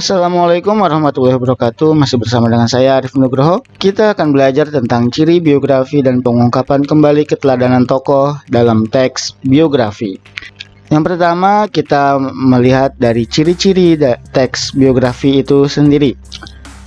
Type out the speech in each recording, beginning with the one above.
Assalamualaikum warahmatullahi wabarakatuh. Masih bersama dengan saya Arif Nugroho. Kita akan belajar tentang ciri biografi dan pengungkapan kembali keteladanan tokoh dalam teks biografi. Yang pertama, kita melihat dari ciri-ciri teks biografi itu sendiri.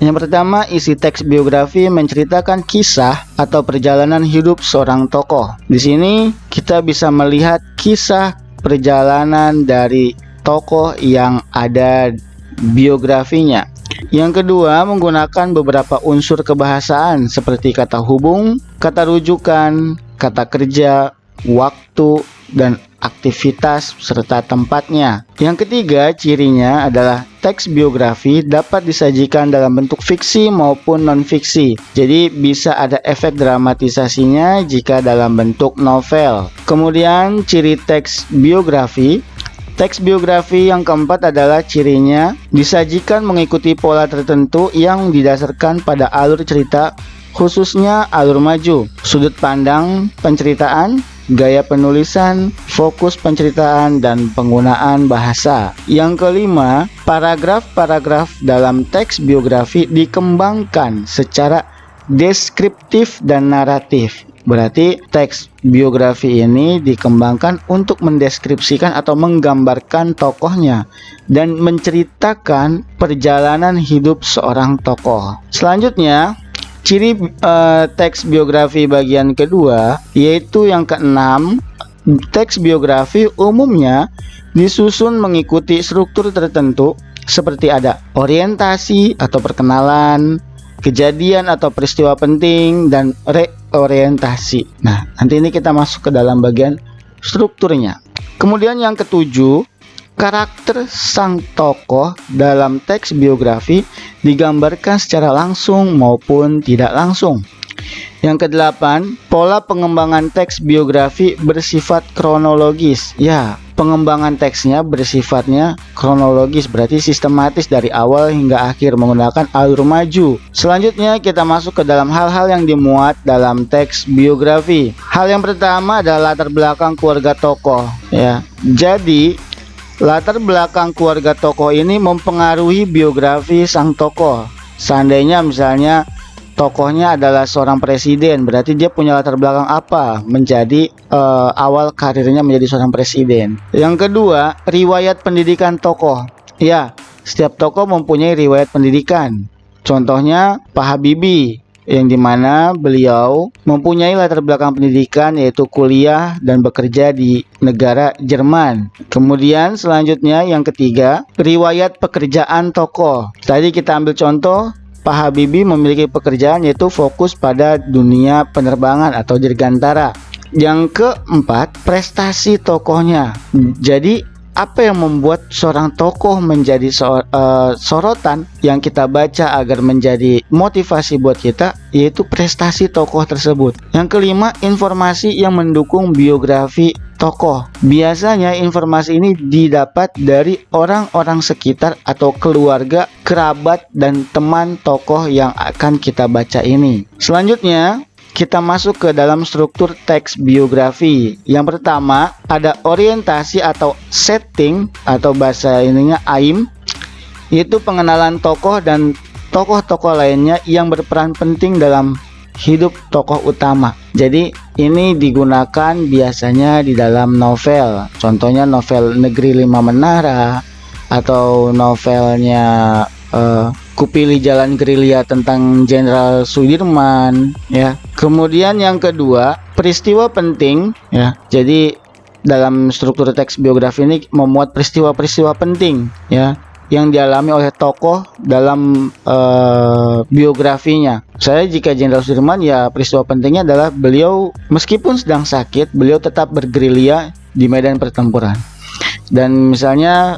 Yang pertama, isi teks biografi menceritakan kisah atau perjalanan hidup seorang tokoh. Di sini kita bisa melihat kisah perjalanan dari tokoh yang ada biografinya. Yang kedua, menggunakan beberapa unsur kebahasaan seperti kata hubung, kata rujukan, kata kerja, waktu, dan aktivitas serta tempatnya. Yang ketiga, cirinya adalah teks biografi dapat disajikan dalam bentuk fiksi maupun non-fiksi. Jadi bisa ada efek dramatisasinya jika dalam bentuk novel. Kemudian ciri teks biografi. Teks biografi yang keempat adalah cirinya disajikan mengikuti pola tertentu yang didasarkan pada alur cerita, khususnya alur maju, sudut pandang penceritaan, gaya penulisan, fokus penceritaan, dan penggunaan bahasa. Yang kelima, paragraf-paragraf dalam teks biografi dikembangkan secara deskriptif dan naratif. Berarti teks biografi ini dikembangkan untuk mendeskripsikan atau menggambarkan tokohnya dan menceritakan perjalanan hidup seorang tokoh. Selanjutnya, ciri teks biografi bagian kedua, yaitu yang keenam, teks biografi umumnya disusun mengikuti struktur tertentu seperti ada orientasi atau perkenalan, kejadian atau peristiwa penting, dan reorientasi. Nah, nanti ini kita masuk ke dalam bagian strukturnya. Kemudian yang ketujuh, karakter sang tokoh dalam teks biografi digambarkan secara langsung maupun tidak langsung. Yang kedelapan, pola pengembangan teks biografi bersifat kronologis. Ya, pengembangan teksnya bersifatnya kronologis, berarti sistematis dari awal hingga akhir menggunakan alur maju. Selanjutnya kita masuk ke dalam hal-hal yang dimuat dalam teks biografi. Hal yang pertama adalah latar belakang keluarga tokoh. Ya, jadi latar belakang keluarga tokoh ini mempengaruhi biografi sang tokoh. Seandainya misalnya tokohnya adalah seorang presiden, berarti dia punya latar belakang apa menjadi awal karirnya menjadi seorang presiden. Yang kedua, riwayat pendidikan tokoh. Ya, setiap tokoh mempunyai riwayat pendidikan. Contohnya Pak Habibie, yang dimana beliau mempunyai latar belakang pendidikan yaitu kuliah dan bekerja di negara Jerman. Kemudian selanjutnya yang ketiga, riwayat pekerjaan tokoh. Tadi kita ambil contoh, Pak Habibie memiliki pekerjaan yaitu fokus pada dunia penerbangan atau dirgantara. Yang keempat, prestasi tokohnya. Jadi apa yang membuat seorang tokoh menjadi sorotan yang kita baca agar menjadi motivasi buat kita, yaitu prestasi tokoh tersebut. Yang kelima, informasi yang mendukung biografi tokoh. Biasanya informasi ini didapat dari orang-orang sekitar atau keluarga, kerabat, dan teman tokoh yang akan kita baca ini. Selanjutnya, kita masuk ke dalam struktur teks biografi. Yang pertama, ada orientasi atau setting atau bahasa ininya AIM, yaitu pengenalan tokoh dan tokoh-tokoh lainnya yang berperan penting dalam hidup tokoh utama. Jadi ini digunakan biasanya di dalam novel. Contohnya novel Negeri Lima Menara atau novelnya Kupilih Jalan Gerilya tentang Jenderal Sudirman, ya. Kemudian yang kedua, peristiwa penting, ya. Jadi dalam struktur teks biografi ini memuat peristiwa-peristiwa penting, ya, yang dialami oleh tokoh dalam biografinya. Saya jika Jenderal Sudirman, ya peristiwa pentingnya adalah beliau meskipun sedang sakit, beliau tetap bergerilya di medan pertempuran. Dan misalnya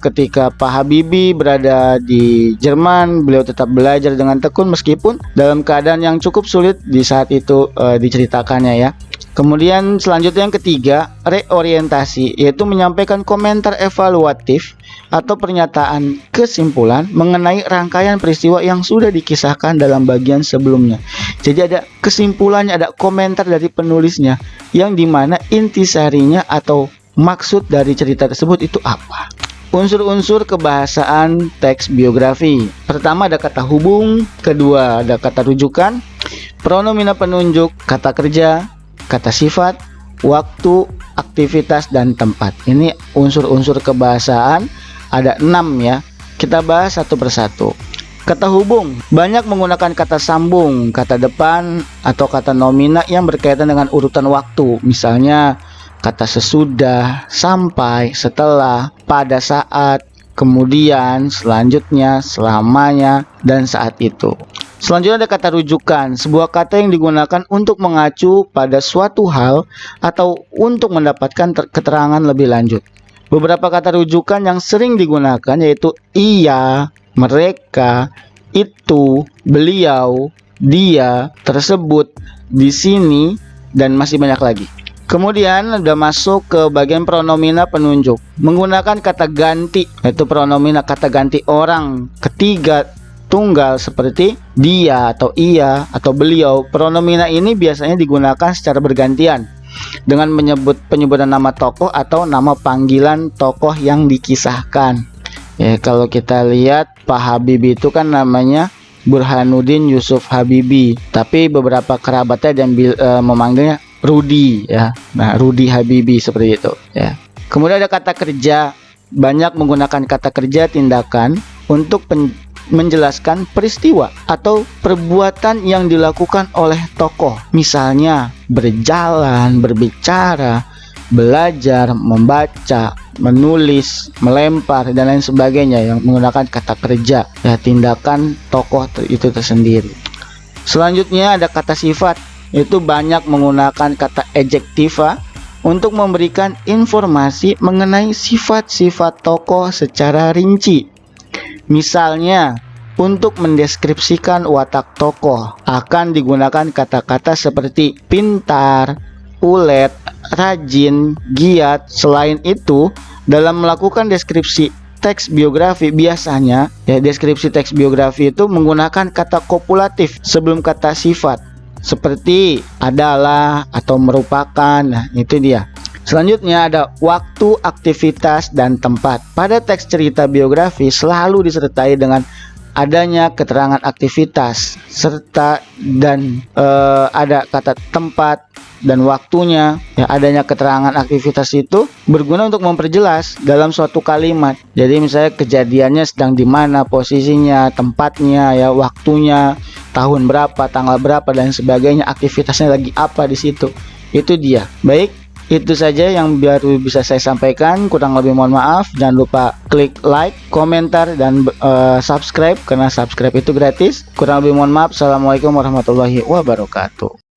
ketika Pak Habibie berada di Jerman, beliau tetap belajar dengan tekun meskipun dalam keadaan yang cukup sulit di saat itu diceritakannya, ya. Kemudian selanjutnya yang ketiga, reorientasi, yaitu menyampaikan komentar evaluatif atau pernyataan kesimpulan mengenai rangkaian peristiwa yang sudah dikisahkan dalam bagian sebelumnya. Jadi ada kesimpulannya, ada komentar dari penulisnya yang dimana intisarinya atau maksud dari cerita tersebut itu apa. Unsur-unsur kebahasaan teks biografi. Pertama ada kata hubung, kedua ada kata rujukan, pronomina penunjuk, kata kerja, kata sifat, waktu, aktivitas, dan tempat. Ini unsur-unsur kebahasaan, ada 6 ya. Kita bahas satu persatu. Kata hubung banyak menggunakan kata sambung, kata depan, atau kata nomina yang berkaitan dengan urutan waktu. Misalnya kata sesudah, sampai, setelah, pada saat, kemudian, selanjutnya, selamanya, dan saat itu. Selanjutnya ada kata rujukan, sebuah kata yang digunakan untuk mengacu pada suatu hal atau untuk mendapatkan keterangan lebih lanjut. Beberapa kata rujukan yang sering digunakan yaitu ia, mereka, itu, beliau, dia, tersebut, di sini, dan masih banyak lagi. Kemudian udah masuk ke bagian pronomina penunjuk. Menggunakan kata ganti, yaitu pronomina kata ganti orang ketiga tunggal seperti dia atau ia atau beliau. Pronomina ini biasanya digunakan secara bergantian dengan menyebut penyebutan nama tokoh atau nama panggilan tokoh yang dikisahkan. Ya, kalau kita lihat Pak Habibie itu kan namanya Burhanuddin Yusuf Habibie, tapi beberapa kerabatnya dan memanggilnya Rudi ya. Nah, Rudi Habibie seperti itu ya. Kemudian ada kata kerja. Banyak menggunakan kata kerja tindakan untuk menjelaskan peristiwa atau perbuatan yang dilakukan oleh tokoh. Misalnya berjalan, berbicara, belajar, membaca, menulis, melempar, dan lain sebagainya yang menggunakan kata kerja. Ya, tindakan tokoh itu tersendiri. Selanjutnya ada kata sifat. Itu banyak menggunakan kata adjektiva untuk memberikan informasi mengenai sifat-sifat tokoh secara rinci. Misalnya, untuk mendeskripsikan watak tokoh akan digunakan kata-kata seperti pintar, ulet, rajin, giat. Selain itu, dalam melakukan deskripsi teks biografi biasanya ya, deskripsi teks biografi itu menggunakan kata kopulatif sebelum kata sifat seperti adalah atau merupakan. Nah, itu dia. Selanjutnya ada waktu, aktivitas, dan tempat. Pada teks cerita biografi selalu disertai dengan adanya keterangan aktivitas serta dan ada kata tempat dan waktunya. Ya, adanya keterangan aktivitas itu berguna untuk memperjelas dalam suatu kalimat. Jadi misalnya kejadiannya sedang di mana, posisinya, tempatnya, ya, waktunya, tahun berapa, tanggal berapa, dan sebagainya, aktivitasnya lagi apa di situ. Itu dia. Baik, itu saja yang baru bisa saya sampaikan. Kurang lebih mohon maaf. Jangan lupa klik like, komentar, dan subscribe, karena subscribe itu gratis. Kurang lebih mohon maaf. Assalamualaikum warahmatullahi wabarakatuh.